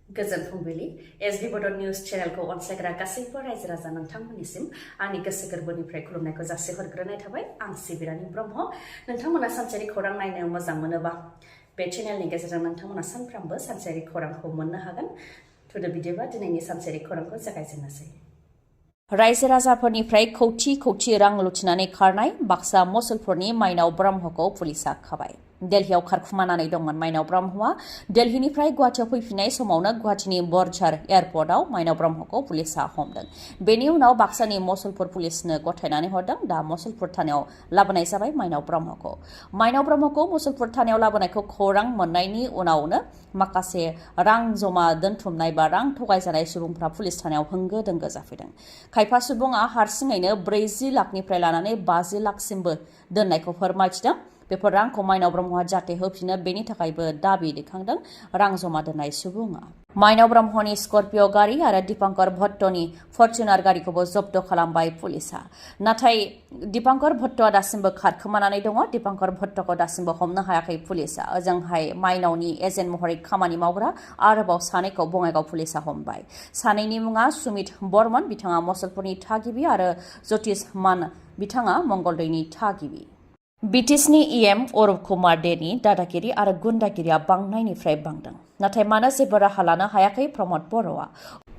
गोजोन फुंबिलि एसबी बड निउज चेनेलखौ अनसायग्रा गासैबो रायजो राजा नोंथांमोननिसिम आंनि गोसो गोरबोनिफ्राय खुलुमनायखौ जासिहरग्रोनाय थाबाय आं सिबि रानि ब्रह्म नोंथांमोना सानसेयारि खौरां नायनो मोजां मोनोबा बे चेनेलनि गेजेरजों नोंथांमोना सानफ्रामबो सानसेयारि खौरांखौ मोननो हागोन थुदो बिदिबा दिनैनि सानसेयारि खौरांखौ जागायजेननोसै रायजो राजाफोरनिफ्राय खौथि रां लुथिनानै खारनाय बाक्सा मसलपुरनि माइनाव ब्रह्मखौ पुलिसा खाबाय दिल्लीयाव खारखुमानानै दंमोन माइनाव ब्रह्मआ दिल्लीनिफ्राय गुवाहाटीयाव फैफिननाय समावनो गुवाहाटीनि बरझार एयारपर्टआव माइनाव ब्रह्मखौ पुलिसा हमदों बेनि उनाव बाक्सानि मसलपुर पुलिसनो गथायनानै हरदों दा मसलपुर थानायाव लाबोनाय जाबाय माइनाव ब्रह्मखौ मसलपुर थानायाव लाबोनायखौ खौरां मोननायनि उनावनो माखासे रां जमा दोनथुमनाय बा रां थगायजानाय सुबुंफ्रा पुलिस थानायाव होंगो दोंगो जाफैदों खायफा सुबुङा हारसिङैनो 40 लाखनिफ्राय लानानै 50 लाखसिमबो दोननायखौ फोरमायथिदों बेफोर रांखौ माइनाव ब्रह्मआ जाहाथे होफिनो बेनि थाखायबो दाबि दैखांदों रां जमा दोननाय सुबुङा माइनाव ब्रह्मनि स्कर्पिय गारि आरो दीपांकर भट्टनि फर्चुनार गारिखौबो जब्द खालामबाय पुलिसा नाथाय दीपांकर भट्टआ दासिमबो खारखोमानानै दङ दीपांकर भट्टखौ दासिमबो हमनो हायाखै पुलिसा ओजोंहाय माइनावनि एजेन्ट महरै खामानि मावग्रा आरोबाव सानैखौ बङाइगाव पुलिसा हमबाय सानैनि मुङा सुमित बर्मन बिथाङा मसलपुरनि थागिबि आरो ज्योतिष मान बिथाङा मंगलदैनि थागिबि ब्रिटिशनि इएम अरुप कुमार देनि दादागिरि आरो गुन्डागिरिया बांनायनिफ्राय बांदों नाथाय मानो जेबो राहा लानो हायाखै प्रमद बर'आ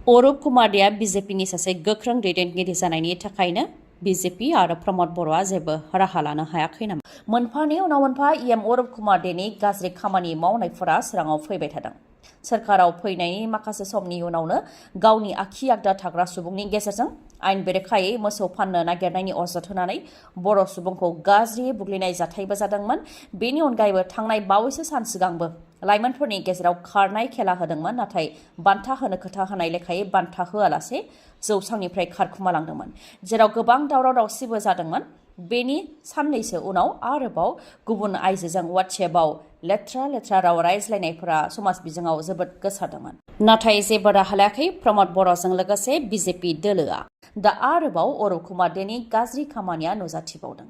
अरुप कुमार देआ बीजेपीनि सासे गोख्रों दैदेनगिरि जानायनि थाखायनो बीजेपी आरो प्रमद बर'आ जेबो राहा लानो हायाखै नामा मोनफानि उनाव मोनफा इएम अरुप कुमार देनि गाज्रि खामानि मावनायफोरा सोराङाव फैबाय थादों सोरखाराव फैनायनि माखासे समनि उनावनो गावनि आखि आगदा थाग्रा सुबुंनि गेजेरजों आइन बेरेखायै मोसौ फाननो नागिरनायनि अजद होनानै बर' सुबुंखौ गाज्रि बुग्लिनाय जाथायबो जादोंमोन बेनि अनगायैबो थांनाय बावैसो सान सिगांबो लाइमोनफोरनि गेजेराव खारनाय खेला होदोंमोन नाथाय बान्था होनो खोथा होनाय लेखायै बान्था होआलासे जौसांनिफ्राय खारखुमालांदोंमन जेराव गोबां दावराव दावसिबो जादोंमोन बेनि साननैसो उनाव आरोबाव गुबुन आइजोजों वाट्सएपआव लेथ्रा राव रायज्लायनायफोरा समाज बिजोङाव जोबोद गोसारदोंमोन नाथाय जेबो राहा लायाखै प्रमद बर'जों लोगोसे बीजेपी दोलोआ दा आरोबाव अरुप कुमार देनि गाज्रि खामानिया नुजाथिबावदों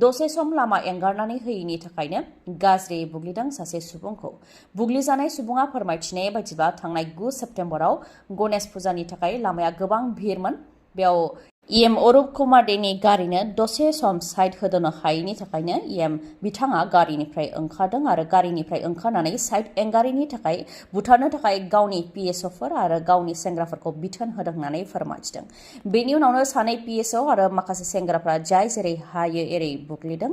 दसे सम लामा एंगारनानै होयैनि थाखायनो गाज्रि बुग्लिदों सासे सुबुंखौ बुग्लिजानाय सुबुङा फोरमायथिनाय बायदिब्ला थांनाय 9 सेप्तेम्बराव गणेश फुजानि थाखाय लामाया गोबां भिरमोन बेयाव इएम अरुप कुमार देनि गारिनो दसे सम साइड होदोनो हायैनि थाखायनो इएम बिथाङा गारिनिफ्राय ओंखारदों आरो गारिनिफ्राय ओंखारनानै साइड एंगारिनि थाखाय बुथारनो थाखाय गावनि पिएसअफोर आरो गावनि सेंग्राफोरखौ बिथोन होदों होननानै फोरमायथिदों बेनि उनावनो सानै पिएसअ आरो माखासे सेंग्राफ्रा जाय जेरै हायो एरै बुग्लिदों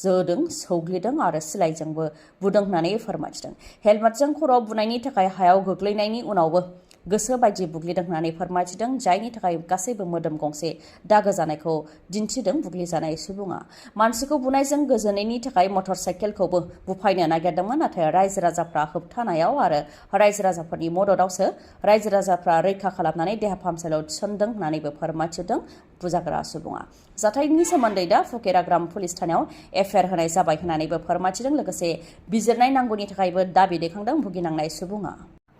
जोदों सौग्लिदों आरो सिलाइजोंबो बुदों होननानै फोरमायथिदों हेलमेटजों खर'आव बुनायनि थाखाय हायाव गोग्लैनायनि उनावबो गोसो बायदि बुग्लिदों होननानै फोरमायथिदों जायनि थाखाय गासैबो मोदोम गंसे दागो जानायखौ दिन्थिदों बुग्लिजानाय सुबुङा मानसिखौ बुनायजों गोजोनैनि थाखाय मटर साइकेलखौबो बुफायनो नागिरदोंमोन नाथाय रायजो राजाफ्रा होबथानायाव आरो रायजो राजाफोरनि मददावसो रायजो राजाफ्रा रैखा खालामनानै देहा फाहामसालियाव थिसनदों होननानैबो फोरमायथिदों बुजाग्रा सुबुङा जाथायनि सोमोन्दै दा फुकेराग्राम पुलिस थानायाव FIR होनाय जाबाय होननानैबो फोरमायथिदों लोगोसे बिजिरनाय नांगौनि थाखायबो दाबि दैखांदों भुगिनांनाय सुबुङा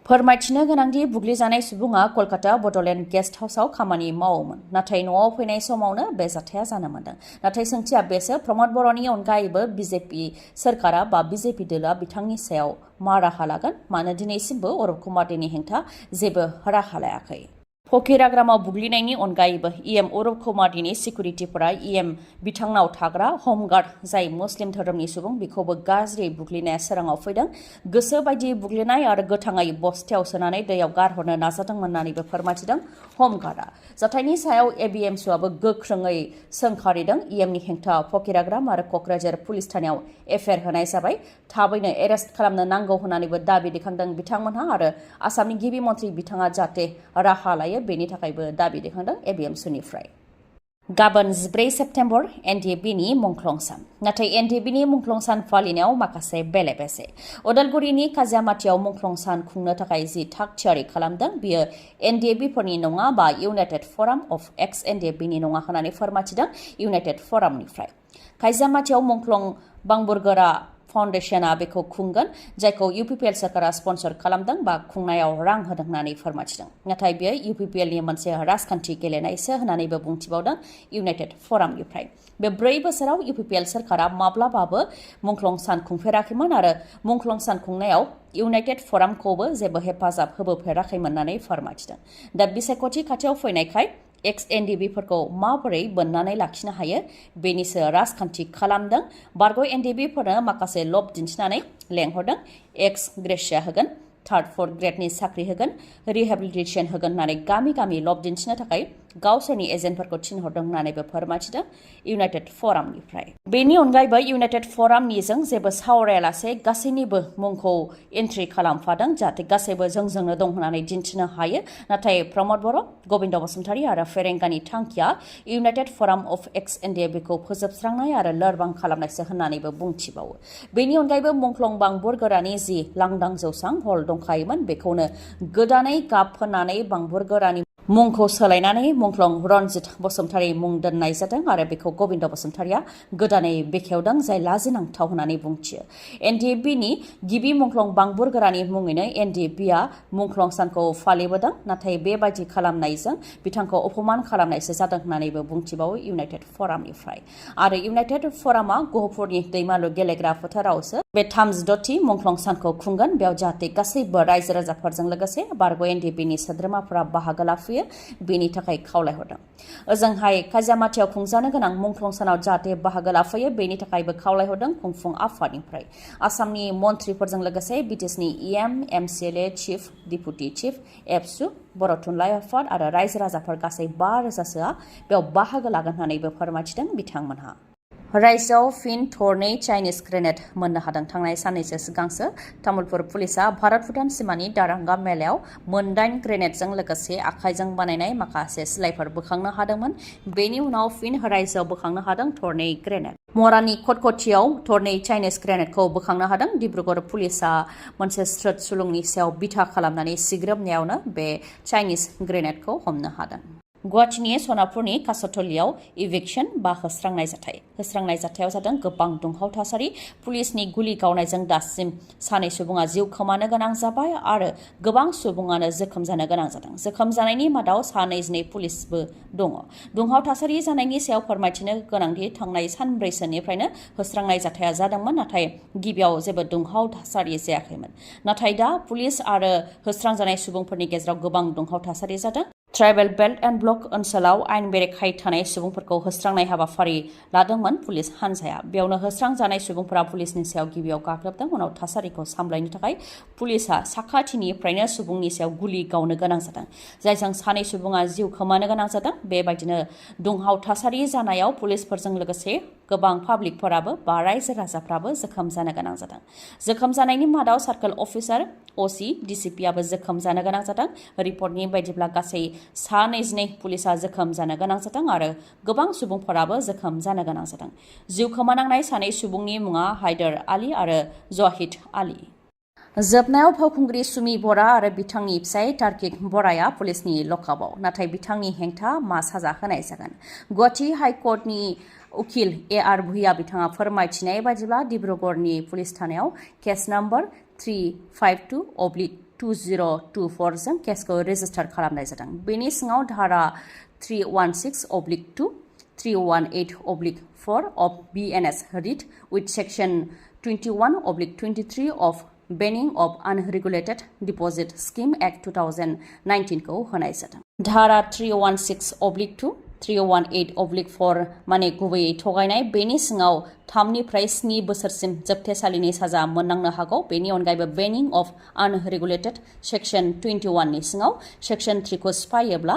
फोरमायथिनो गोनांदि बुग्लिजानाय सुबुङा कलकाता बडलेण्ड गेस्ट हाउसआव खामानि मावोमोन नाथाय न'आव फैनाय समावनो बे जाथाया जानो मोन्दों नाथाय सोंथिया बेसो प्रमद बर'नि अनगायैबो बीजेपी सोरखारा बा बीजेपी दोलोआ बिथांनि सायाव मा राहा लागोन मानो दिनैसिमबो अरुप कुमार देनि हेंथा जेबो राहा लायाखै फकिराग्रामाव बुग्लिनायनि अनगायैबो इएम अरुप कुमार देनि सिकिउरिटिफोरा इएम बिथांनाव थाग्रा हमगार्ड जाय मुस्लिम धोरोमनि सुबुं बेखौबो गाज्रि बुग्लिनाया सोराङाव फैदों गोसो बायदि बुग्लिनाय आरो गोथाङै बस्तायाव सोनानै दैयाव गारहरनो नाजादोंमोन होननानैबो फोरमायथिदों हमगार्डआ जाथायनि सायाव एबिएमसुआबो गोख्रोङै सोंखारिदों इएमनि हेंथा फकिराग्राम आरो क'क्राझार पुलिस थानायाव FIR होनाय जाबाय थाबैनो एरेस्ट खालामनो नांगौ होननानैबो दाबि दैखांदों बिथांमोनहा आरो आसामनि गिबि मन्थ्रि बिथाङा जाहाथे राहा लायो बेनि थाखायबो दाबि दैखांदों एबिएमसुनिफ्राय गाबोन 14 सेप्तेम्बर एनडिएफबिनि मुंख्लं सान नाथाय एनडिएफबिनि मुंख्लं सान फालिनायाव माखासे बेले बेजे उदालगुरिनि काजियामाटियाव मुंख्लं सान खुंनो थाखाय जि थाग थियारि खालामदों बियो एनडिएफबिफोरनि नङा बा इउनाइटेड फराम अफ एक्स एनडिएफबिनि नङा होननानै फोरमायथिदों इउनाइटेड फरामनिफ्राय काजियामाटियाव मुंख्लं बांबुरगोरा फाउन्डेसना बेखौ खुंगोन जायखौ UPPL सरकारा स्पन्सर खालामदों बा खुंनायाव रां होदों होननानै फोरमायथिदों नाथाय बेयो UPPL नि मोनसे राजखान्थि गेलेनायसो होननानैबो बुंथिबावदों इउनाइटेड फरामनिफ्राय बे 4 बोसोराव UPPL सरकारा माब्लाबाबो मुंख्लं सान खुंफेराखैमोन आरो मुंख्लं सान खुंनायाव इउनाइटेड फरामखौबो जेबो हेफाजाब होबोफेराखैमोन होननानै फोरमायथिदों दा बिसायख'थि खाथियाव फैनायखाय ex-NDB-फोरखौ माबोरै बोननानै लाखिनो हायो बेनिसो राजखान्थि खालामदों बारग' NDB-फोरनो माखासे लब दिन्थिनानै लेंहरदों एक्स ग्रेसिया होगोन थार्ड फोर्थ ग्रेडनि साख्रि होगोन रिहेबिलिटेसन होगोन होननानै गामि गामि लब दिन्थिनो थाखाय गावसोरनि एजेन्टफोरखौ थिनहरदों होननानैबो फोरमायथिदों इउनाइटेड फरामनिफ्राय बेनि अनगायैबो इउनाइटेड फरामनिजों जेबो सावरायालासे गासैनिबो मुंखौ एन्ट्रि खालामफादों जाहाथे गासैबो जोंजोंनो दं होननानै दिन्थिनो हायो नाथाय प्रमद बर' गबिन्द बसुमतारी आरो फेरेंगानि थांखिया इउनाइटेड फराम अफ ex-NDB-खौ फोजोबस्रांनाय आरो लोरबां खालामनायसो होननानैबो बुंथिबावो बेनि अनगायैबो मुंख्लं बांबुरगोरानि जि लांदां जौसां हल दंखायोमोन बेखौनो गोदानै गाब फोननानै बांबुरगोरानि मुंखौ सोलायनानै मुंख्लं रनजित बसुमतारी मुं दोननाय जादों आरो बेखौ गबिन्द बसुमतारीया गोदानै बेखेवदों जाय लाजिनांथाव होननानै बुंथियो NDB-नि गिबि मुंख्लं बांबुरगोरानि मुङैनो NDB-आ मुंख्लं सानखौ फालिबोदों नाथाय बेबायदि खालामनायजों बिथांखौ अपमान खालामनायसो जादों होननानैबो बुंथिबावो इउनाइटेड फरामनिफ्राय आरो इउनाइटेड फरामा गहपुरनि दैमालु गेलेग्रा फोथारावसो बे 36थि मुंख्लं सानखौ खुंगोन बेयाव जाहाथे गासैबो रायजो राजाफोरजों लोगोसे बारग' NDB-नि सोद्रोमाफोरा बाहागो लाफैयो बेनि थाखाय खावलायहरदों ओजोंहाय काजियामाथियाव खुंजानो गोनां मुंख्लं सानाव जाहाथे बाहागो लाफैयो बेनि थाखायबो खावलायहरदों खुंफुं आफादनिफ्राय आसामनि मन्थ्रिफोरजों लोगोसे BTechनि EM MCLA chief deputy chief एबसु बर' थुनलाइ आफाद आरो रायजो राजाफोर गासै 5,000सोआ बेयाव बाहागो लागोन होननानैबो फोरमायथिदों बिथांमोनहा रायजोआव फिन थरनै चाइनिज ग्रेनेड मोननो हादों थांनाय साननैसो सिगांसो तामुलपुर पुलिसा भारत भुटान सिमानि दारांगा मेलायाव 9 ग्रेनेडजों लोगोसे आखाइजों बानायनाय माखासे सिलाइफोर बोखांनो हादोंमोन बेनि उनाव फिन रायजोआव बोखांनो हादों थरनै ग्रेनेड मरानि खटखटियाव थरनै चाइनिज ग्रेनेडखौ बोखांनो हादों डिब्रुगड़ पुलिसा मोनसे स्रोत सुलुंनि सायाव बिथा खालामनानै सिग्रोमनायावनो बे चाइनिज ग्रेनेडखौ हमनो हादों गुवाहाटीनि सनापुरनि कासटलियाव इभिक्सन बा होस्रांनाय जाथायाव जादों गोबां दुंहाव थासारि पुलिसनि गुलि गावनायजों दासिम सानै सुबुङा जिउ खोमानो गोनां जाबाय आरो गोबां सुबुङानो जोखोम जानो गोनां जादों जोखोम जानायनि मादाव 2 पुलिसबो दङ दुंहाव थासारि जानायनि सायाव फोरमायथिनो गोनांदि थांनाय सानब्रैसोनिफ्रायनो होस्रांनाय जाथाया जादोंमोन नाथाय गिबियाव जेबो दुंहाव थासारि जायाखैमोन नाथाय दा पुलिस आरो होस्रांजानाय सुबुंफोरनि गेजेराव गोबां दुंहाव थासारि जादों ट्राइबेल बेल्ट एन्ड ब्लक ओनसोलाव आयेन बेरेखायै थानाय सुबुंफोरखौ होस्रांनाय हाबाफारि लादोंमोन पुलिस हान्जाया बेयावनो होस्रांजानाय सुबुंफोरा पुलिसनि सायाव गिबियाव गाग्लोबदों उनाव थासारिखौ सामलायनो थाखाय पुलिसा साखाथिनिफ्रायनो सुबुंनि सायाव गुलि गावनो गोनां जादों जायजों सानै सुबुङा जिउ खोमानो गोनां जादों बेबायदिनो दुंहाव थासारि जानायाव पुलिसफोरजों लोगोसे गोबां पाब्लिकफोराबो बा रायजो राजाफ्राबो जोखोम जानो गोनां जादों जोखोम जानायनि मादाव सार्केल अफिसार OC DCPआबो जोखोम जानो गोनां जादों रिपर्टनि बायदिब्ला गासै 22 पुलिसा जोखोम जानो गोनां जादों आरो गोबां सुबुंफोराबो जोखोम जानो गोनां जादों जिउ खोमानांनाय सानै सुबुंनि मुङा हायदार आली आरो जहिद आली जोबनायाव फावखुंग्रि सुमि बरा आरो बिथांनि फिसाय तार्किक बराया पुलिसनि लकआपआव नाथाय बिथांनि हेंथा मा साजा होनाय जागोन गुवाहाटी हाइकर्टनि उकिल AR भुइया बिथाङा फोरमायथिनाय बायदिब्ला डिब्रुगड़नि पुलिस थानायाव केस नम्बर 352/2024 जों केसखौ रेजिस्टार खालामनाय जादों बेनि सिङाव धारा 316/2 318/4 of BNS read with section 21/23 of Banning of Unregulated Deposit Scheme Act 2019 खौ होनाय जादों धारा 316/2 318/4 माने गुबैयै थगायनाय बेनि सिङाव 3 निफ्राय 7 बोसोरसिम जोबथेसालिनि साजा मोननांनो हागौ बेनि अनगायैबो बेनिं अफ आनरेगुलेटेड सेक्शन 21 नि सिङाव सेक्शन 3 खौ सिफायोब्ला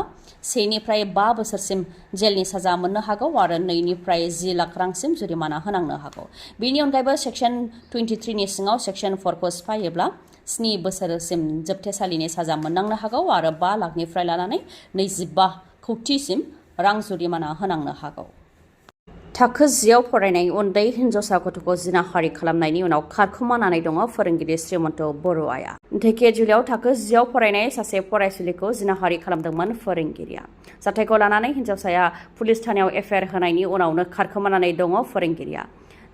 1 निफ्राय 5 बोसोरसिम जेलनि साजा मोननो हागौ आरो 2 निफ्राय 10 लाख रांसिम जुरिमाना होनांनो हागौ बेनि अनगायैबो सेक्शन 23 नि सिङाव सेक्शन 4 खौ सिफायोब्ला 7 बोसोरसिम जोबथेसालिनि साजा मोननांनो हागौ आरो 5 लाखनिफ्राय लानानै 25 कौटिसिम रां जुरिमाना होनांनो हागौ थाखो 10आव फरायनाय उन्दै हिन्जावसा गथ'खौ जिनाहारि खालामनायनि उनाव खारखोमानानै दङ फोरोंगिरि श्रीमन्त बर'आ धेकियाजुलियाव थाखो 10आव फरायनाय सासे फरायसुलिखौ जिनाहारि खालामदोंमोन फोरोंगिरिया जाथायखौ लानानै हिन्जावसाया पुलिस थानायाव FIR होनायनि उनावनो खारखोमानानै दङ फोरोंगिरिया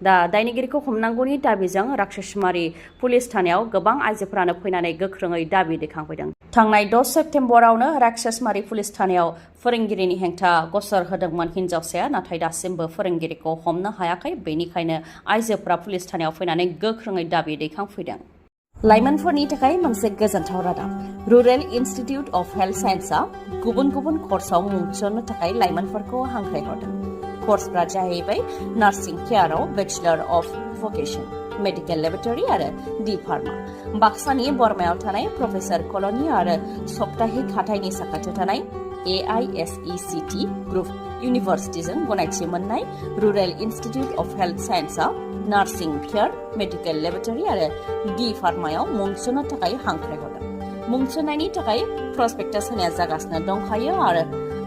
दा दायनिगिरिखौ हमनांगौनि दाबिजों राक्षसमारि पुलिस थानायाव गोबां आइजोफोरानो फैनानै गोख्रोङै दाबि दैखांफैदों। थांनाय 10 सेप्तेम्बरावनो राक्षसमारि पुलिस थानायाव फोरोंगिरिनि हेंथा गसर होदोंमोन हिन्जावसाया, नाथाय दासिमबो फोरोंगिरिखौ हमनो हायाखै। बेनिखायनो आइजोफोरा पुलिस थानायाव फैनानै गोख्रोङै दाबि दैखांफैदों। लाइमोनफोरनि थाखाय मोनसे गोजोनथाव रादाब। रुरेल इनस्टिट्यूट अफ हेल्थ साइन्सआ गुबुन गुबुन कर्सआव मुं थिसननो थाखाय लाइमोनफोरखौ हांख्रायहरदों। कर्सफोरा जाहैबाय नार्सिं केयाराव bachelor of vocation, medical laboratory आरो डि फार्मा। बाक्सानि बरमायाव थानाय प्रफेसर कल'नि आरो सप्ताहिक हाथाइनि साखाथियाव थानाय AISECT ग्रुप इउनिभार्सिटिजों गनायथि मोननाय रुरेल इनस्टिट्यूट अफ हेल्थ साइन्सआ नार्सिं केयार, मेडिकेल लेबरेटरी आरो डि फार्मायाव मुं थिसननो थाखाय हांख्रायहरदों। मुं थिसननायनि थाखाय प्रस्पेक्टास होनाया जागासिनो दंखायो आरो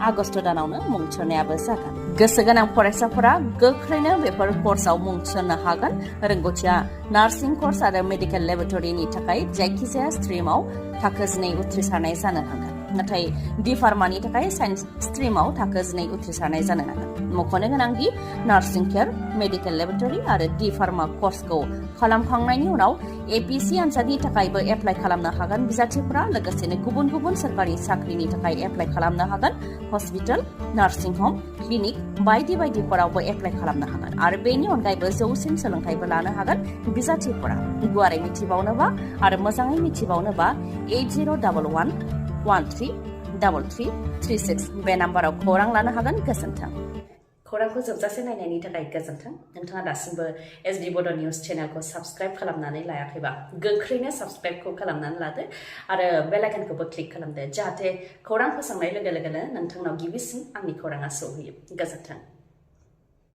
आगस्ट दानावनो मुं थिसननायाबो जागोन। गोसो गोनां फरायसाफोरा गोख्रैनो बेफोर कर्सआव मुं थिसननो हागोन। रोंग'थिया नार्सिं कर्स आरो मेडिकेल लेबरेटरीनि थाखाय जायखिजाया स्ट्रिमाव थाखो 2 उथ्रिसारनाय जानो नांगोन, नाथाय डि फार्मानि थाखाय साइन्स स्ट्रिमाव थाखो 2 उथ्रिसारनाय जानो नांगोन। मख'नो गोनांदि नार्सिं केयार, मेडिकेल लेबरेटरी आरो डि फार्मा कर्सखौ खालामखांनायनि उनाव APC आनजादनि थाखायबो एप्लाइ खालामनो हागोन बिजाथिफोरा। लोगोसेनो गुबुन गुबुन सोरखारि साख्रिनि थाखाय एप्लाइ खालामनो हागोन। हस्पिटाल, नार्सिं हम, क्लिनिक बायदि बायदिफोरावबो एप्लाइ खालामनो हागोन आरो बेनि अनगायैबो जौसिन सोलोंथाइबो लानो हागोन बिजाथिफोरा। गुवारै मिथिबावनोबा आरो मोजाङै मिथिबावनोबा 8011133336 बे नाम्बाराव खौरां लानो हागोन। गोजोन्थों। खौरांखौ जोबजासे नायनायनि थाखाय गोजोन्थों। नोंथाङा दासिमबो SD बड' निउस चेनेलखौ साबस्क्राइब खालामनानै लायाखैबा गोख्रैनो साबस्क्राइबखौ खालामनानै लादो आरो बेल आइकनखौबो क्लिक खालामदो, जाहाथे खौरां फोसावनाय लोगो लोगोनो नोंथांनाव गिबिसिन आंनि खौराङा सौहैयो। गोजोन्थों।